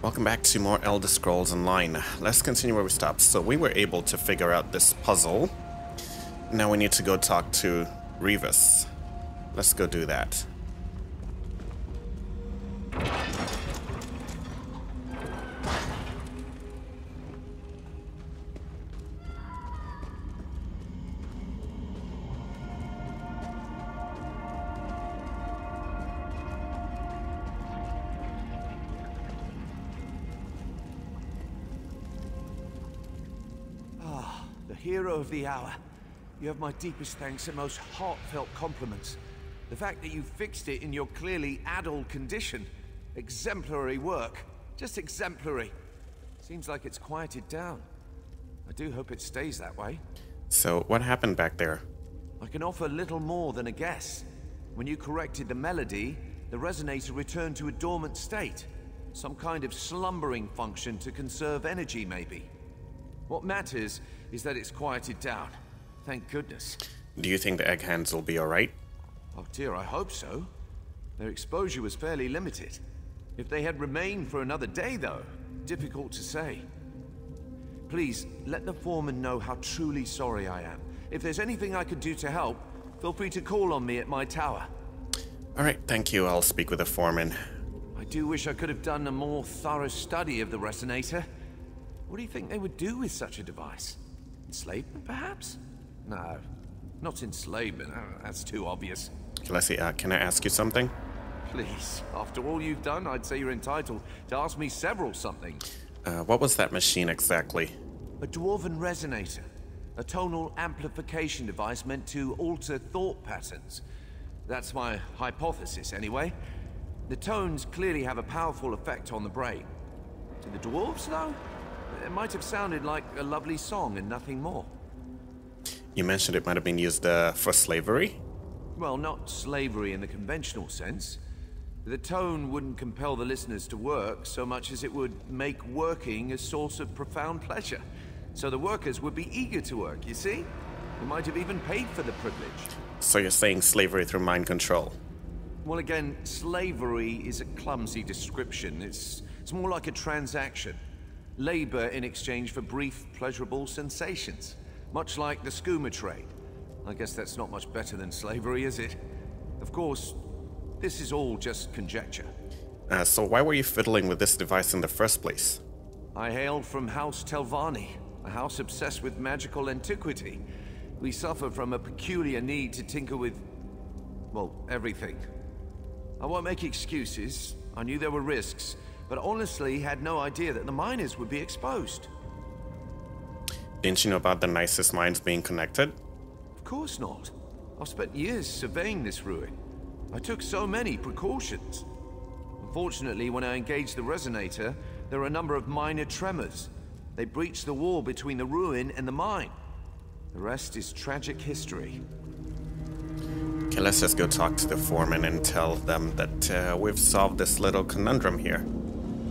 Welcome back to more Elder Scrolls Online. Let's continue where we stopped. So we were able to figure out this puzzle. Now we need to go talk to Revis. Let's go do that. Hero of the hour. You have my deepest thanks and most heartfelt compliments. The fact that you fixed it in your clearly addled condition. Exemplary work. Just exemplary. Seems like it's quieted down. I do hope it stays that way. So, what happened back there? I can offer little more than a guess. When you corrected the melody, the resonator returned to a dormant state. Some kind of slumbering function to conserve energy, maybe. What matters is that it's quieted down. Thank goodness. Do you think the egg hands will be alright? Oh dear, I hope so. Their exposure was fairly limited. If they had remained for another day, though, difficult to say. Please, let the foreman know how truly sorry I am. If there's anything I could do to help, feel free to call on me at my tower. Alright, thank you. I'll speak with the foreman. I do wish I could have done a more thorough study of the resonator. What do you think they would do with such a device? Enslavement, perhaps? No, not enslavement. That's too obvious. Let's see, can I ask you something? Please, after all you've done, I'd say you're entitled to ask me several something. What was that machine exactly? A dwarven resonator. A tonal amplification device meant to alter thought patterns. That's my hypothesis, anyway. The tones clearly have a powerful effect on the brain. To the dwarves, though? It might have sounded like a lovely song and nothing more. You mentioned it might have been used for slavery? Well, not slavery in the conventional sense. The tone wouldn't compel the listeners to work so much as it would make working a source of profound pleasure. So the workers would be eager to work, you see? They might have even paid for the privilege. So you're saying slavery through mind control? Well, again, slavery is a clumsy description. It's more like a transaction. Labor in exchange for brief, pleasurable sensations. Much like the skooma trade. I guess that's not much better than slavery, is it? Of course, this is all just conjecture. So why were you fiddling with this device in the first place? I hail from House Telvanni, a house obsessed with magical antiquity. We suffer from a peculiar need to tinker with, well, everything. I won't make excuses. I knew there were risks, but honestly had no idea that the miners would be exposed. Didn't you know about the Gnisis mines being connected? Of course not. I've spent years surveying this ruin. I took so many precautions. Unfortunately, when I engaged the resonator, there were a number of minor tremors. They breached the wall between the ruin and the mine. The rest is tragic history. Okay, let's just go talk to the foreman and tell them that we've solved this little conundrum here.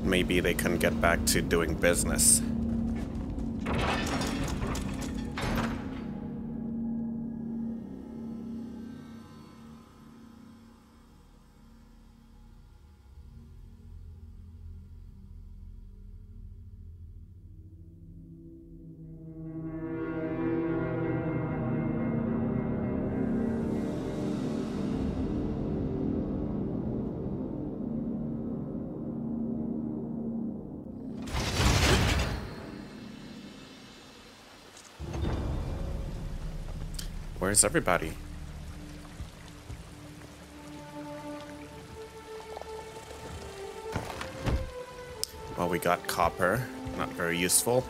Maybe they can get back to doing business. Where's everybody? Well, we got copper, not very useful.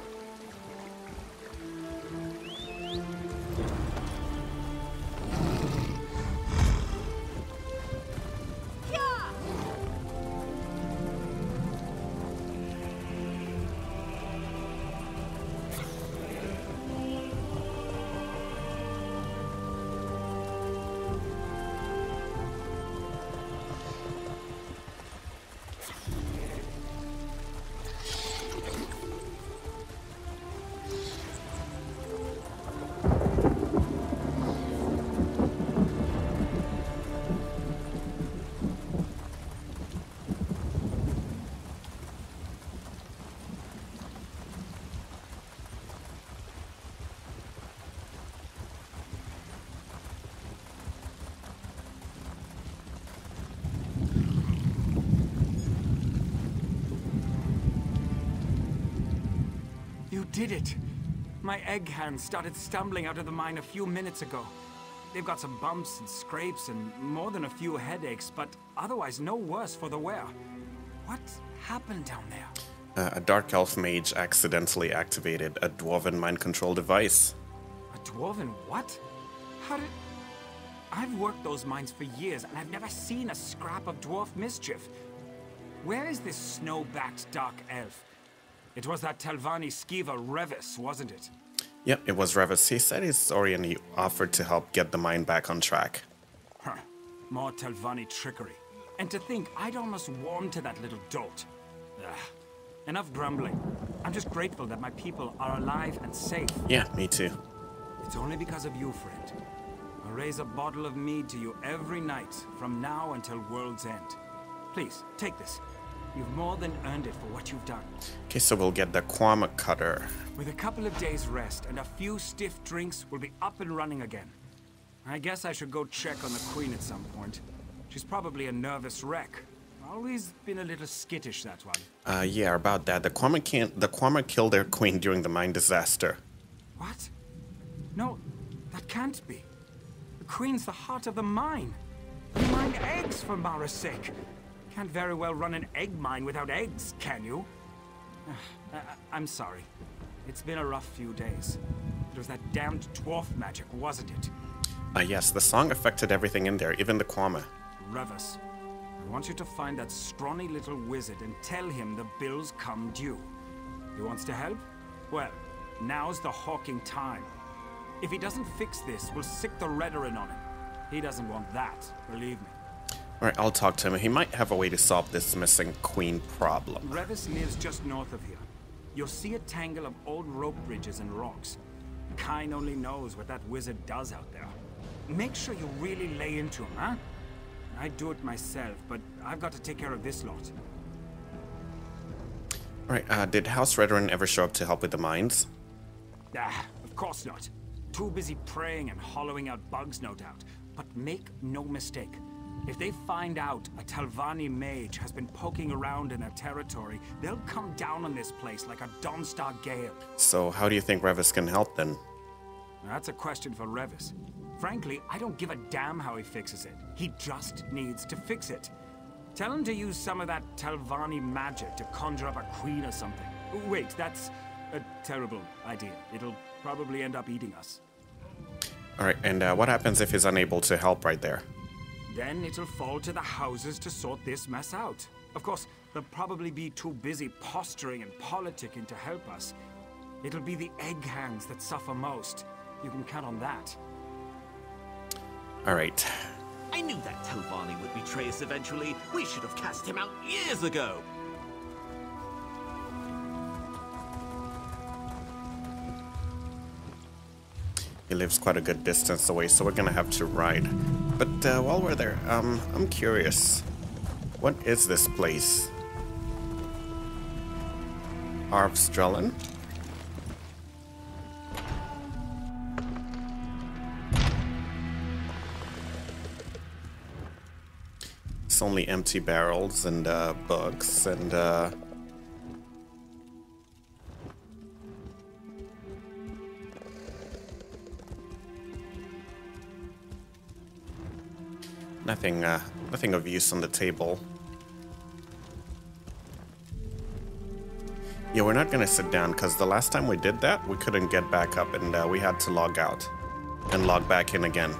You did it! My egg hands started stumbling out of the mine a few minutes ago. They've got some bumps and scrapes and more than a few headaches, but otherwise no worse for the wear. What happened down there? A Dark Elf mage accidentally activated a Dwarven mind control device. A Dwarven what? How did... I've worked those mines for years, and I've never seen a scrap of dwarf mischief. Where is this snow-backed Dark Elf? It was that Telvanni skeever Revis, wasn't it? Yep, it was Revis. He said he's sorry and he offered to help get the mine back on track. Huh. More Telvanni trickery. And to think I'd almost warmed to that little dolt. Ugh. Enough grumbling. I'm just grateful that my people are alive and safe. Yeah, me too. It's only because of you, friend. I'll raise a bottle of mead to you every night, from now until world's end. Please, take this. You've more than earned it for what you've done. Okay, so we'll get the kwama cutter. With a couple of days rest and a few stiff drinks, we'll be up and running again. I guess I should go check on the Queen at some point. She's probably a nervous wreck. Always been a little skittish, that one. Yeah, about that. The kwama killed their queen during the mine disaster. What? No, that can't be. The Queen's the heart of the mine. You mine eggs, for Mara's sake. Can't very well run an egg mine without eggs, can you? I'm sorry. It's been a rough few days. It was that damned dwarf magic, wasn't it? Yes, the song affected everything in there, even the kwama. Revis, I want you to find that scrawny little wizard and tell him the bills come due. He wants to help? Well, now's the hawking time. If he doesn't fix this, we'll sick the Redoran on him. He doesn't want that, believe me. Alright, I'll talk to him. He might have a way to solve this missing queen problem. Revis lives just north of here. You'll see a tangle of old rope bridges and rocks. Kine only knows what that wizard does out there. Make sure you really lay into him, huh? I'd do it myself, but I've got to take care of this lot. Alright, did House Redoran ever show up to help with the mines? Of course not. Too busy praying and hollowing out bugs, no doubt. But make no mistake. If they find out a Telvanni mage has been poking around in their territory, they'll come down on this place like a Dawnstar gale. So how do you think Revis can help then? That's a question for Revis. Frankly, I don't give a damn how he fixes it. He just needs to fix it. Tell him to use some of that Telvanni magic to conjure up a queen or something. Wait, that's a terrible idea. It'll probably end up eating us. Alright, and what happens if he's unable to help right there? Then it'll fall to the houses to sort this mess out. Of course, they'll probably be too busy posturing and politicking to help us. It'll be the egg hands that suffer most. You can count on that. Alright. I knew that Telvanni would betray us eventually. We should have cast him out years ago. He lives quite a good distance away, so we're gonna have to ride. But while we're there, I'm curious. What is this place? Arvstrellen? It's only empty barrels and books and nothing of use on the table. Yeah, we're not gonna sit down because the last time we did that, we couldn't get back up and we had to log out and log back in again.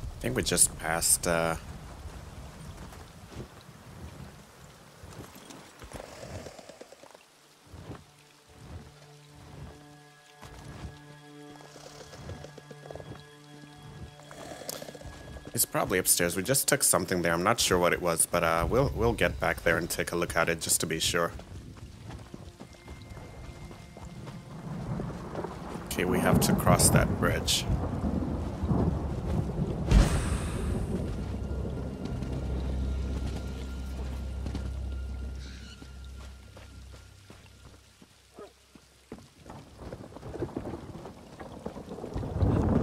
I think we just passed, It's probably upstairs. We just took something there. I'm not sure what it was, but we'll get back there and take a look at it just to be sure. Okay, we have to cross that bridge.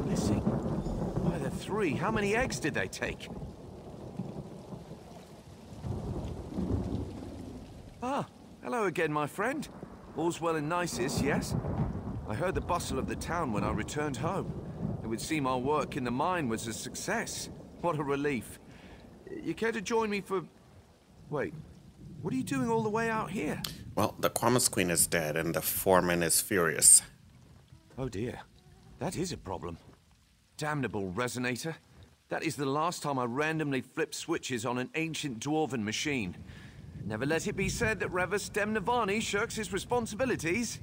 Missing. Why, there are 3. How many eggs did they take? Ah, hello again, my friend. All's well in Gnisis, yes? I heard the bustle of the town when I returned home. It would seem our work in the mine was a success. What a relief. You care to join me for... Wait, what are you doing all the way out here? Well, the kwama's queen is dead and the foreman is furious. Oh dear, that is a problem. Damnable resonator. That is the last time I randomly flipped switches on an ancient dwarven machine. Never let it be said that Revis Demnavani shirks his responsibilities.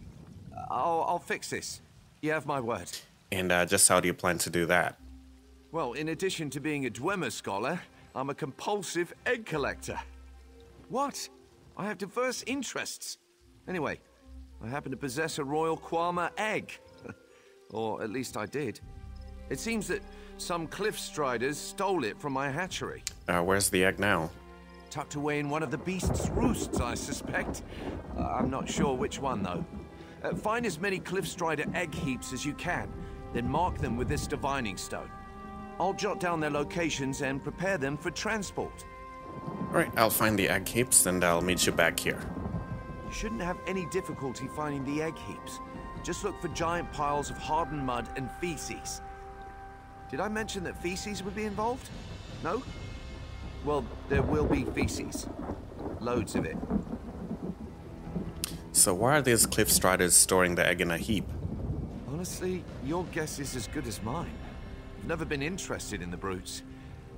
I'll fix this. You have my word. And just how do you plan to do that? Well, in addition to being a Dwemer scholar, I'm a compulsive egg collector. What? I have diverse interests. Anyway, I happen to possess a royal kwama egg. Or at least I did. It seems that some cliff striders stole it from my hatchery. Where's the egg now? Tucked away in one of the beast's roosts, I suspect. I'm not sure which one, though. Find as many cliffstrider egg heaps as you can, then mark them with this divining stone. I'll jot down their locations and prepare them for transport. Alright, I'll find the egg heaps and I'll meet you back here. You shouldn't have any difficulty finding the egg heaps. Just look for giant piles of hardened mud and feces. Did I mention that feces would be involved? No? Well, there will be feces. Loads of it. So why are these cliff striders storing the egg in a heap? Honestly, your guess is as good as mine. I've never been interested in the brutes.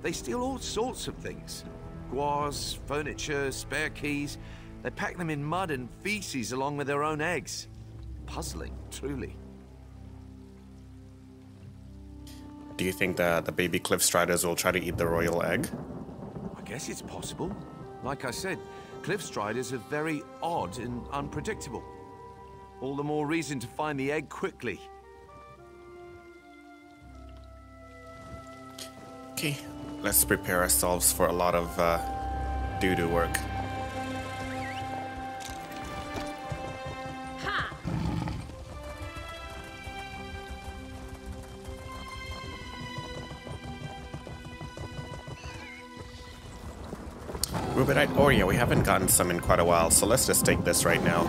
They steal all sorts of things. Guars, furniture, spare keys. They pack them in mud and feces along with their own eggs. Puzzling, truly. Do you think the baby cliff striders will try to eat the royal egg? I guess it's possible. Like I said, cliff striders are very odd and unpredictable. All the more reason to find the egg quickly. Okay, let's prepare ourselves for a lot of doo-doo work. Rubidite ore, yeah, we haven't gotten some in quite a while, so let's just take this right now.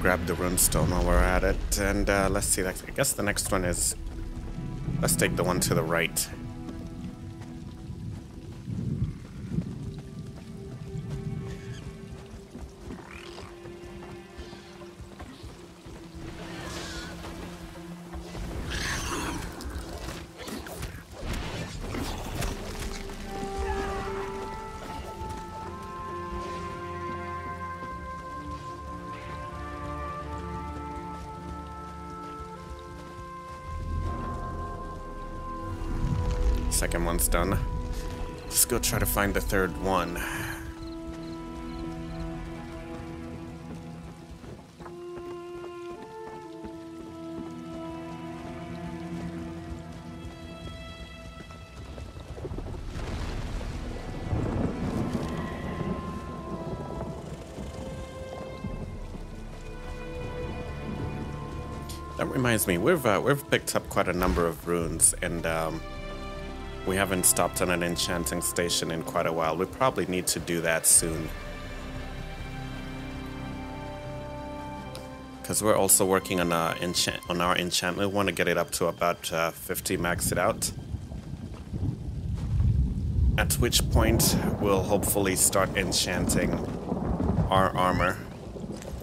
Grab the runestone while we're at it, and let's see. I guess the next one is... Let's take the one to the right. Second one's done. Let's go try to find the third one. That reminds me, we've picked up quite a number of runes, and we haven't stopped on an enchanting station in quite a while. We probably need to do that soon. Because we're also working on our enchantment. We want to get it up to about 50, max it out. At which point, we'll hopefully start enchanting our armor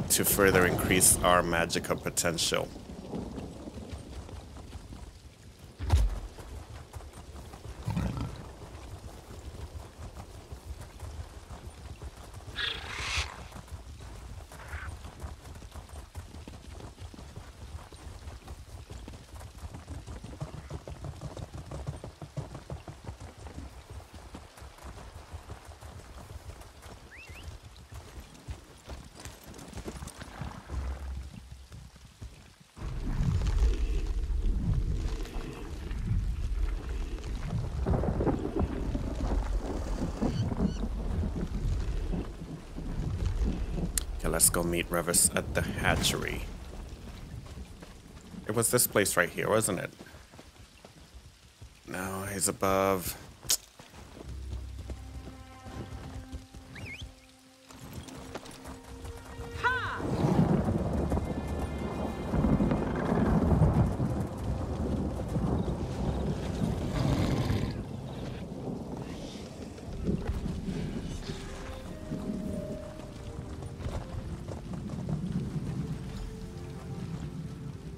to further increase our magical potential. Let's go meet Revis at the hatchery. It was this place right here, wasn't it? No, he's above.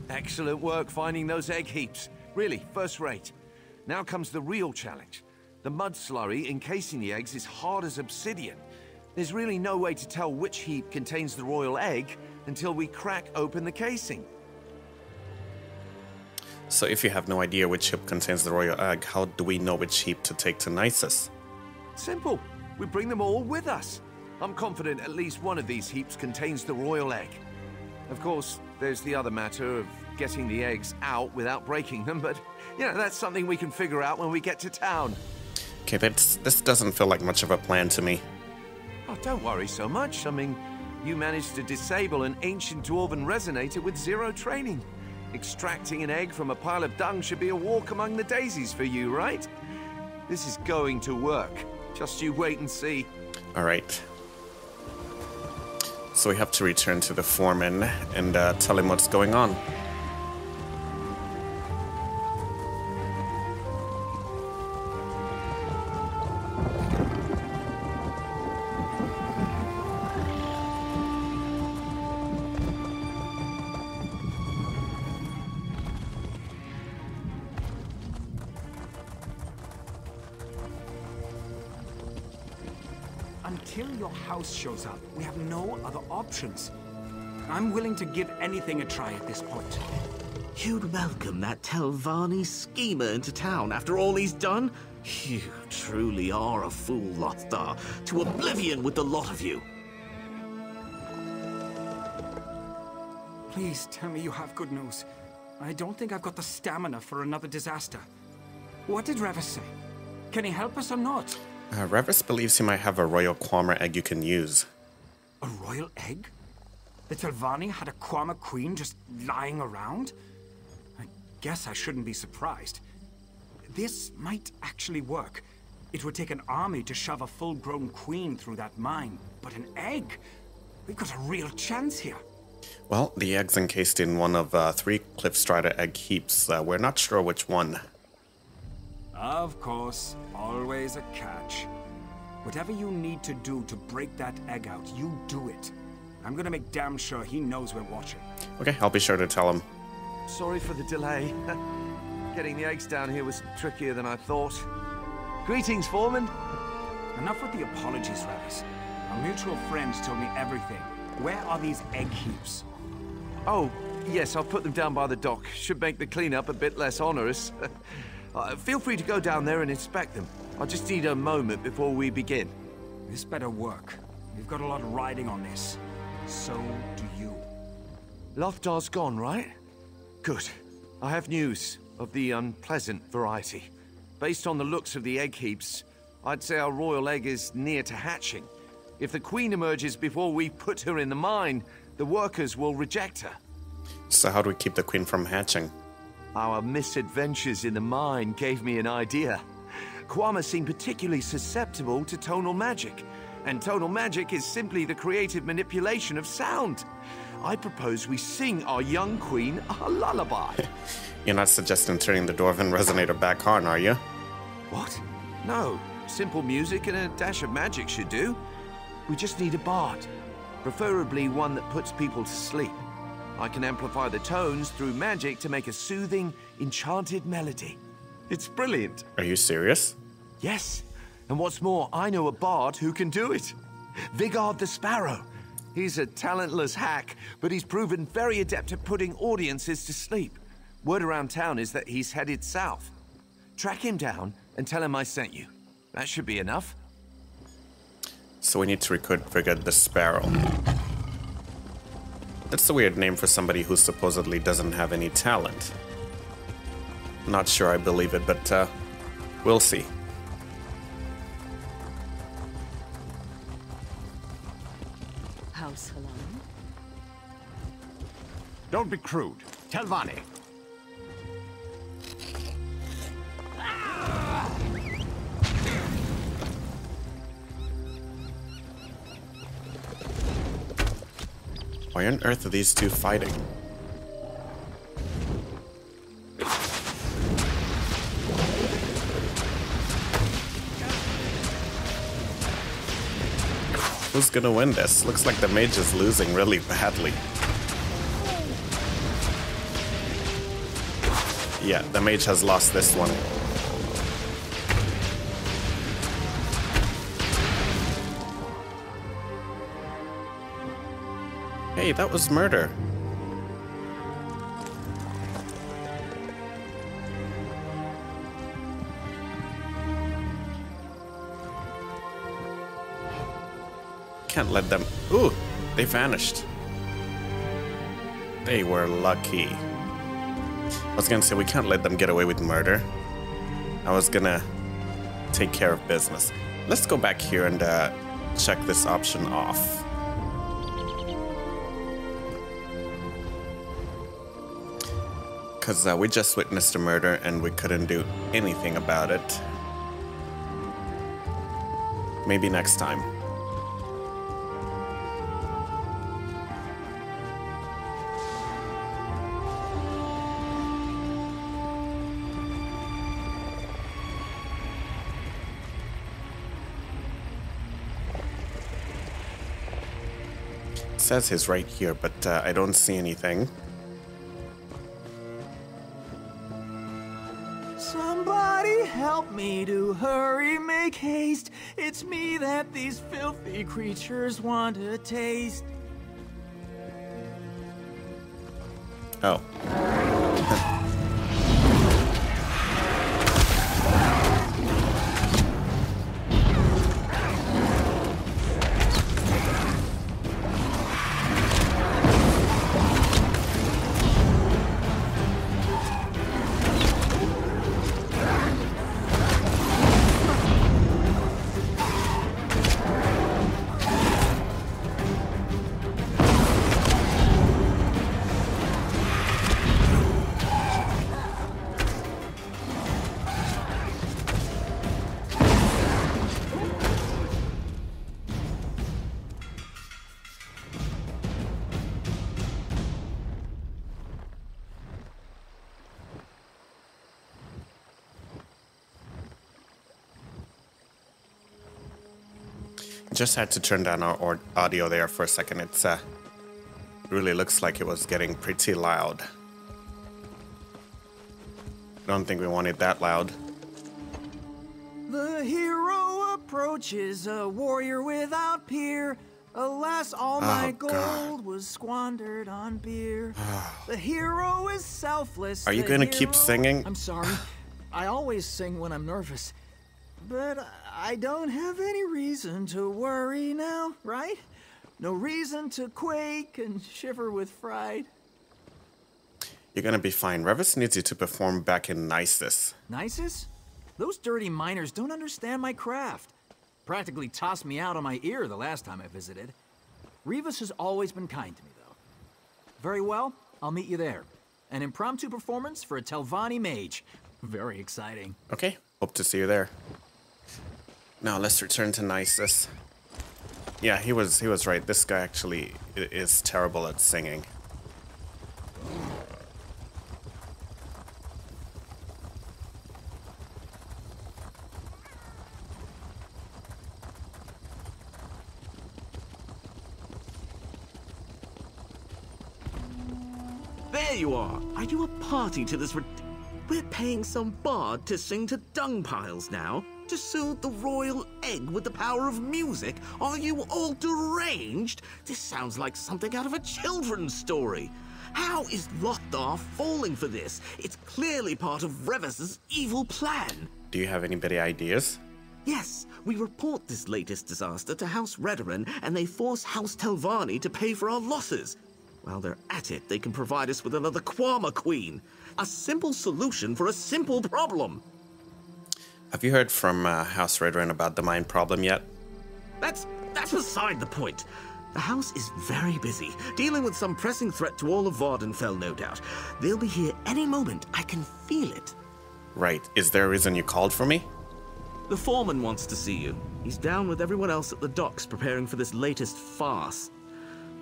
Excellent work finding those egg heaps. Really, first rate. Now comes the real challenge. The mud slurry encasing the eggs is hard as obsidian. There's really no way to tell which heap contains the royal egg until we crack open the casing. So if you have no idea which heap contains the royal egg, how do we know which heap to take to Gnisis? Simple. We bring them all with us. I'm confident at least one of these heaps contains the royal egg. Of course, there's the other matter of getting the eggs out without breaking them, but, you know, that's something we can figure out when we get to town. Okay, this doesn't feel like much of a plan to me. Oh, don't worry so much. I mean, you managed to disable an ancient dwarven resonator with 0 training. Extracting an egg from a pile of dung should be a walk among the daisies for you, right? This is going to work. Just you wait and see. All right. So we have to return to the foreman and tell him what's going on. Until your house shows up, we have no other options. I'm willing to give anything a try at this point. You'd welcome that Telvanni schemer into town after all he's done? You truly are a fool, Lothar. To oblivion with the lot of you. Please tell me you have good news. I don't think I've got the stamina for another disaster. What did Revis say? Can he help us or not? Revis believes he might have a royal kwama egg you can use. A royal egg? The Telvanni had a kwama queen just lying around? I guess I shouldn't be surprised. This might actually work. It would take an army to shove a full-grown queen through that mine. But an egg? We've got a real chance here. Well, the egg's encased in one of 3 Cliffstrider egg heaps. We're not sure which one. Of course, always a catch. Whatever you need to do to break that egg out, you do it. I'm gonna make damn sure he knows we're watching. Okay, I'll be sure to tell him. Sorry for the delay. Getting the eggs down here was trickier than I thought. Greetings, Foreman. Enough with the apologies, Revis. Our mutual friends told me everything. Where are these egg heaps? Oh, yes, I'll put them down by the dock. Should make the cleanup a bit less onerous. Feel free to go down there and inspect them. I'll just need a moment before we begin. This better work. We've got a lot riding on this. So do you. Lothar's gone, right? Good. I have news of the unpleasant variety. Based on the looks of the egg heaps, I'd say our royal egg is near to hatching. If the queen emerges before we put her in the mine, the workers will reject her. So how do we keep the queen from hatching? Our misadventures in the mine gave me an idea. Kwama seem particularly susceptible to tonal magic, and tonal magic is simply the creative manipulation of sound. I propose we sing our young queen a lullaby. You're not suggesting turning the Dwarven resonator back on, are you? What? No. Simple music and a dash of magic should do. We just need a bard. Preferably one that puts people to sleep. I can amplify the tones through magic to make a soothing, enchanted melody. It's brilliant. Are you serious? Yes. And what's more, I know a bard who can do it. Vigard the Sparrow. He's a talentless hack, but he's proven very adept at putting audiences to sleep. Word around town is that he's headed south. Track him down and tell him I sent you. That should be enough. So we need to recruit Vigard the Sparrow. That's a weird name for somebody who supposedly doesn't have any talent. Not sure I believe it, but we'll see. House Halal. Don't be crude. Tell Vani. Why on earth are these two fighting? Who's gonna win this? Looks like the mage is losing really badly. Yeah, the mage has lost this one. Hey, that was murder. Can't let them... Ooh, they vanished. They were lucky. I was gonna say, we can't let them get away with murder. I was gonna take care of business. Let's go back here and check this option off. Because we just witnessed a murder and we couldn't do anything about it. Maybe next time. It says he's right here, but I don't see anything. Somebody help me to hurry, make haste. It's me that these filthy creatures want to taste. Oh. Just had to turn down our audio there for a second. It's really looks like it was getting pretty loud. Don't think we want it that loud. The hero approaches, a warrior without peer. Alas, all my gold was squandered on beer. The hero is selfless. Are you gonna keep singing? I'm sorry. I always sing when I'm nervous. But I don't have any reason to worry now, right? No reason to quake and shiver with fright. You're gonna be fine. Revis needs you to perform back in Gnisis. Gnisis? Those dirty miners don't understand my craft. Practically tossed me out on my ear the last time I visited. Revis has always been kind to me, though. Very well, I'll meet you there. An impromptu performance for a Telvanni mage. Very exciting. Okay, hope to see you there. Now let's return to Gnisis. Yeah, he was right. This guy actually is terrible at singing. There you are. Are you a party to this? We're paying some bard to sing to dung piles now? To soothe the royal egg with the power of music? Are you all deranged? This sounds like something out of a children's story. How is Lothar falling for this? It's clearly part of Revis's evil plan. Do you have anybody ideas? Yes, we report this latest disaster to House Redoran, and they force House Telvanni to pay for our losses. While they're at it, they can provide us with another Kwama Queen. A simple solution for a simple problem. Have you heard from House Redoran about the mine problem yet? That's beside the point. The house is very busy, dealing with some pressing threat to all of Vvardenfell, no doubt. They'll be here any moment. I can feel it. Right. Is there a reason you called for me? The foreman wants to see you. He's down with everyone else at the docks preparing for this latest farce.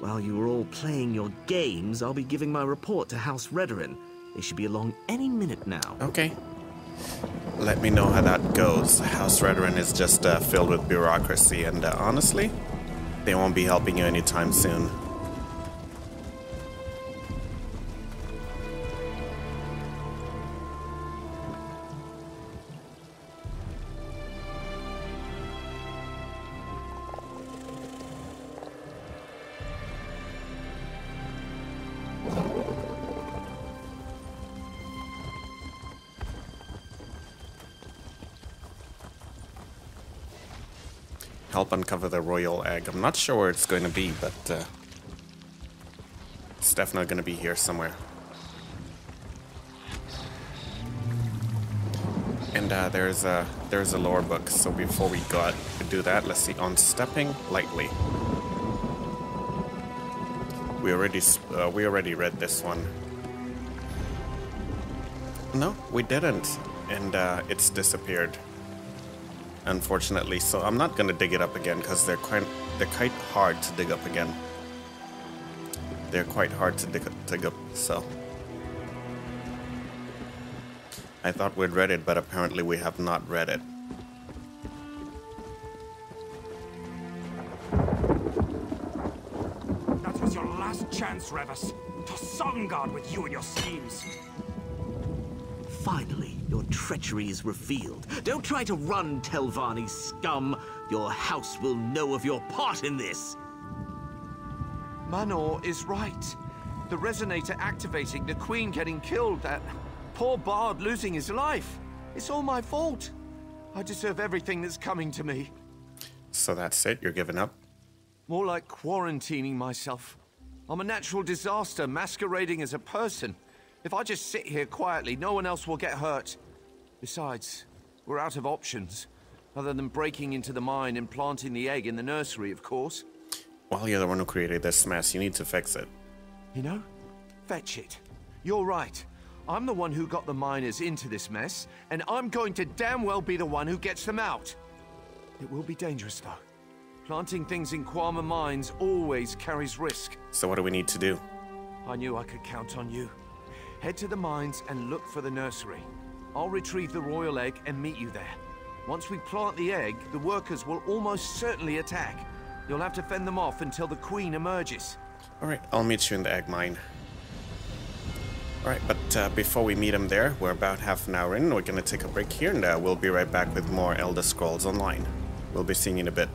While you were all playing your games, I'll be giving my report to House Redoran. They should be along any minute now. Okay. Let me know how that goes. House Redoran is just filled with bureaucracy, and honestly, they won't be helping you anytime soon. Help uncover the royal egg. I'm not sure where it's going to be, but it's definitely going to be here somewhere. And there's a lore book. So before we do that, let's see. On stepping lightly. We already read this one. No, we didn't, and it's disappeared. Unfortunately, so I'm not gonna dig it up again because they're quite hard to dig up again. They're quite hard to dig up, so I thought we'd read it, but apparently we have not read it. That was your last chance, Revis. To Sovngarde with you and your schemes. Finally, your treachery is revealed. Don't try to run, Telvanni scum. Your house will know of your part in this. Manor is right. The resonator activating, the queen getting killed, that poor bard losing his life. It's all my fault. I deserve everything that's coming to me. So that's it? You're giving up? More like quarantining myself. I'm a natural disaster masquerading as a person. If I just sit here quietly, no one else will get hurt. Besides, we're out of options, other than breaking into the mine and planting the egg in the nursery, of course. Well, you're the one who created this mess. You need to fix it. You know, fetch it. You're right. I'm the one who got the miners into this mess, and I'm going to damn well be the one who gets them out. It will be dangerous, though. Planting things in Kwama mines always carries risk. So what do we need to do? I knew I could count on you. Head to the mines and look for the nursery. I'll retrieve the royal egg and meet you there. Once we plant the egg, the workers will almost certainly attack. You'll have to fend them off until the queen emerges. Alright, I'll meet you in the egg mine. Alright, but before we meet him there, we're about half an hour in. We're going to take a break here, and we'll be right back with more Elder Scrolls Online. We'll be seeing you in a bit.